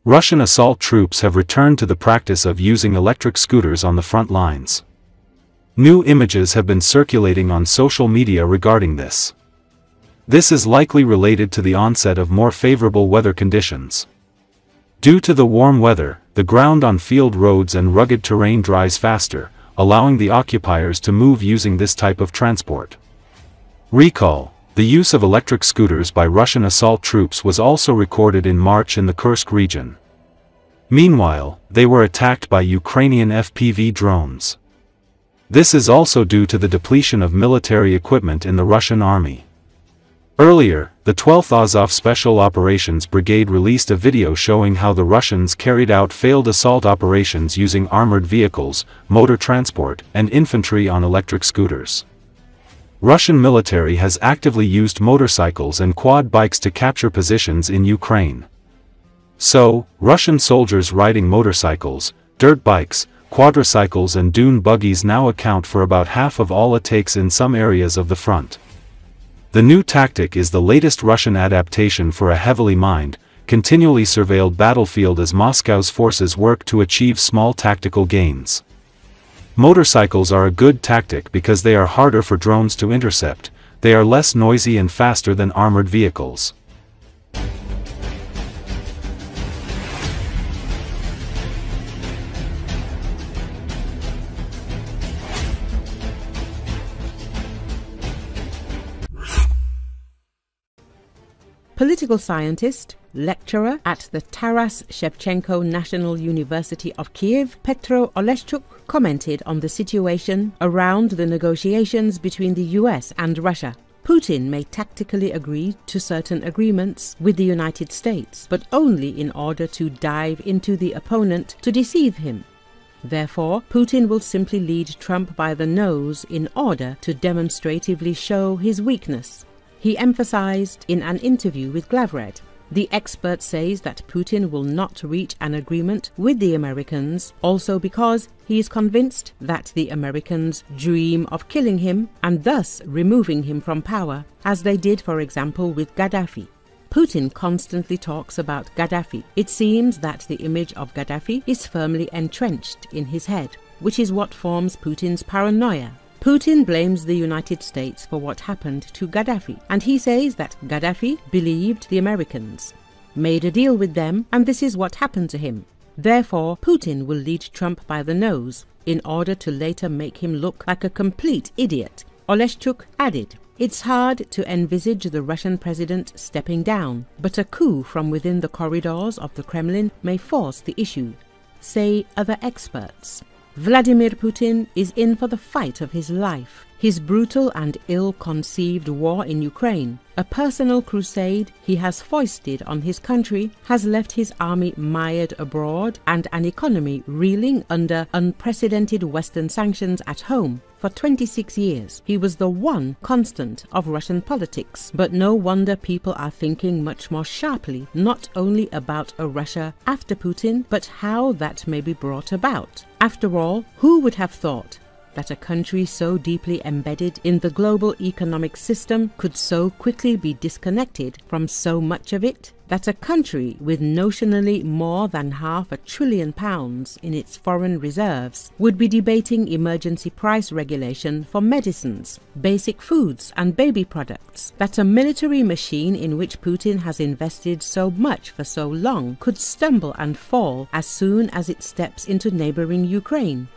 Russian assault troops have returned to the practice of using electric scooters on the front lines. New images have been circulating on social media regarding this. This is likely related to the onset of more favorable weather conditions. Due to the warm weather, the ground on field roads and rugged terrain dries faster, allowing the occupiers to move using this type of transport. Recall: the use of electric scooters by Russian assault troops was also recorded in March in the Kursk region. Meanwhile, they were attacked by Ukrainian FPV drones. This is also due to the depletion of military equipment in the Russian army. Earlier, the 12th Azov Special Operations Brigade released a video showing how the Russians carried out failed assault operations using armored vehicles, motor transport, and infantry on electric scooters. Russian military has actively used motorcycles and quad bikes to capture positions in Ukraine. So, Russian soldiers riding motorcycles, dirt bikes, quadricycles and dune buggies now account for about half of all attacks in some areas of the front. The new tactic is the latest Russian adaptation for a heavily mined, continually surveilled battlefield as Moscow's forces work to achieve small tactical gains. Motorcycles are a good tactic because they are harder for drones to intercept, they are less noisy and faster than armored vehicles. Political scientist, lecturer at the Taras Shevchenko National University of Kiev, Petro Oleszczuk, commented on the situation around the negotiations between the US and Russia. Putin may tactically agree to certain agreements with the United States, but only in order to dive into the opponent to deceive him. Therefore, Putin will simply lead Trump by the nose in order to demonstratively show his weakness. He emphasized in an interview with Glavred. The expert says that Putin will not reach an agreement with the Americans, also because he is convinced that the Americans dream of killing him and thus removing him from power, as they did, for example, with Gaddafi. Putin constantly talks about Gaddafi. It seems that the image of Gaddafi is firmly entrenched in his head, which is what forms Putin's paranoia. Putin blames the United States for what happened to Gaddafi, and he says that Gaddafi believed the Americans, made a deal with them, and this is what happened to him. Therefore, Putin will lead Trump by the nose in order to later make him look like a complete idiot. Oleszczuk added, "It's hard to envisage the Russian president stepping down, but a coup from within the corridors of the Kremlin may force the issue," say other experts. Vladimir Putin is in for the fight of his life. His brutal and ill-conceived war in Ukraine, a personal crusade he has foisted on his country, has left his army mired abroad and an economy reeling under unprecedented Western sanctions at home. For 26 years, he was the one constant of Russian politics. But no wonder people are thinking much more sharply, not only about a Russia after Putin, but how that may be brought about. After all, who would have thought that a country so deeply embedded in the global economic system could so quickly be disconnected from so much of it? That a country with notionally more than £500 billion in its foreign reserves would be debating emergency price regulation for medicines, basic foods and baby products? That a military machine in which Putin has invested so much for so long could stumble and fall as soon as it steps into neighboring Ukraine?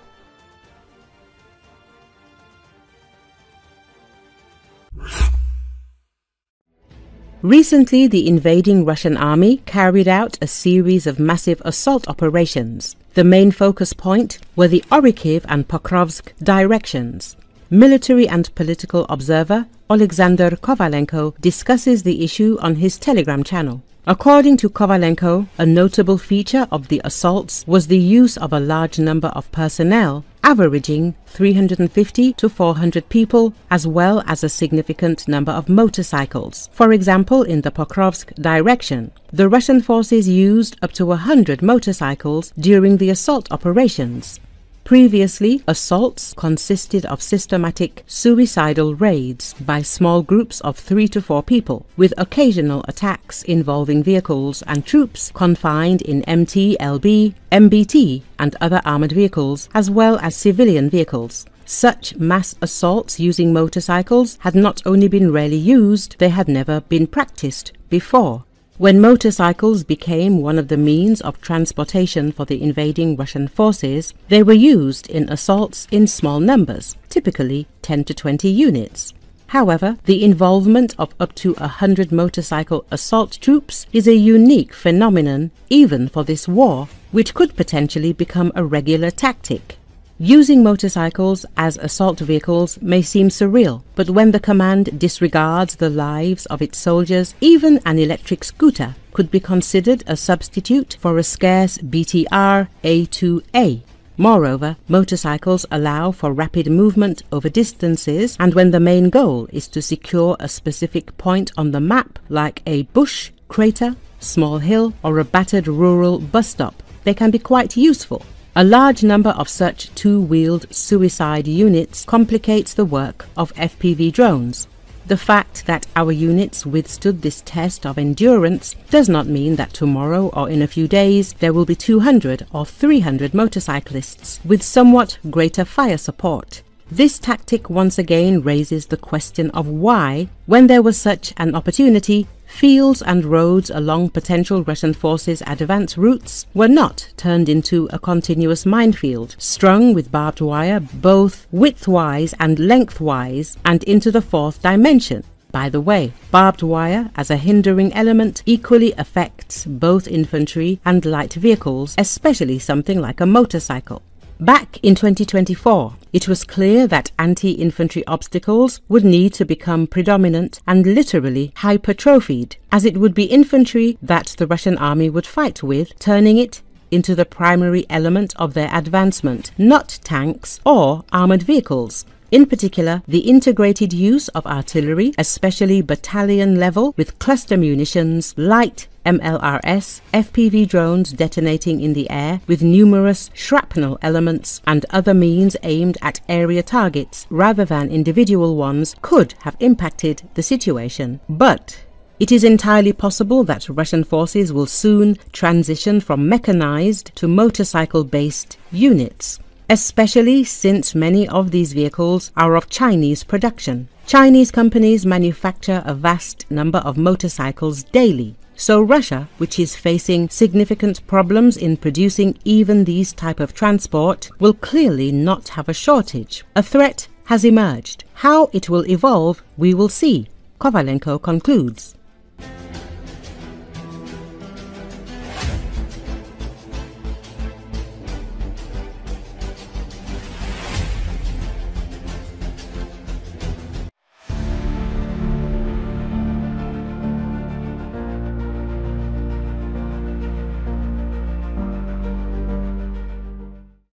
Recently, the invading Russian army carried out a series of massive assault operations. The main focus point were the Kharkiv and Pokrovsk directions. Military and political observer Alexander Kovalenko discusses the issue on his Telegram channel. According to Kovalenko, a notable feature of the assaults was the use of a large number of personnel, averaging 350 to 400 people, as well as a significant number of motorcycles. For example, in the Pokrovsk direction, the Russian forces used up to 100 motorcycles during the assault operations. Previously, assaults consisted of systematic suicidal raids by small groups of 3 to 4 people, with occasional attacks involving vehicles and troops confined in MT-LB, MBT and other armoured vehicles, as well as civilian vehicles. Such mass assaults using motorcycles had not only been rarely used, they had never been practiced before. When motorcycles became one of the means of transportation for the invading Russian forces, they were used in assaults in small numbers, typically 10 to 20 units. However, the involvement of up to 100 motorcycle assault troops is a unique phenomenon even for this war, which could potentially become a regular tactic. Using motorcycles as assault vehicles may seem surreal, but when the command disregards the lives of its soldiers, even an electric scooter could be considered a substitute for a scarce BTR A2A. Moreover, motorcycles allow for rapid movement over distances, and when the main goal is to secure a specific point on the map, like a bush, crater, small hill, or a battered rural bus stop, they can be quite useful. A large number of such two-wheeled suicide units complicates the work of FPV drones. The fact that our units withstood this test of endurance does not mean that tomorrow or in a few days there will be 200 or 300 motorcyclists with somewhat greater fire support. This tactic once again raises the question of why, when there was such an opportunity, fields and roads along potential Russian forces' advance routes were not turned into a continuous minefield, strung with barbed wire both widthwise and lengthwise and into the 4th dimension. By the way, barbed wire as a hindering element equally affects both infantry and light vehicles, especially something like a motorcycle. Back in 2024, it was clear that anti-infantry obstacles would need to become predominant and literally hypertrophied, as it would be infantry that the Russian army would fight with, turning it into the primary element of their advancement, not tanks or armoured vehicles. In particular, the integrated use of artillery, especially battalion level with cluster munitions, light MLRS, FPV drones detonating in the air with numerous shrapnel elements and other means aimed at area targets rather than individual ones could have impacted the situation. But it is entirely possible that Russian forces will soon transition from mechanized to motorcycle-based units, especially since many of these vehicles are of Chinese production. Chinese companies manufacture a vast number of motorcycles daily. So Russia, which is facing significant problems in producing even these type of transport, will clearly not have a shortage. A threat has emerged. How it will evolve, we will see, Kovalenko concludes.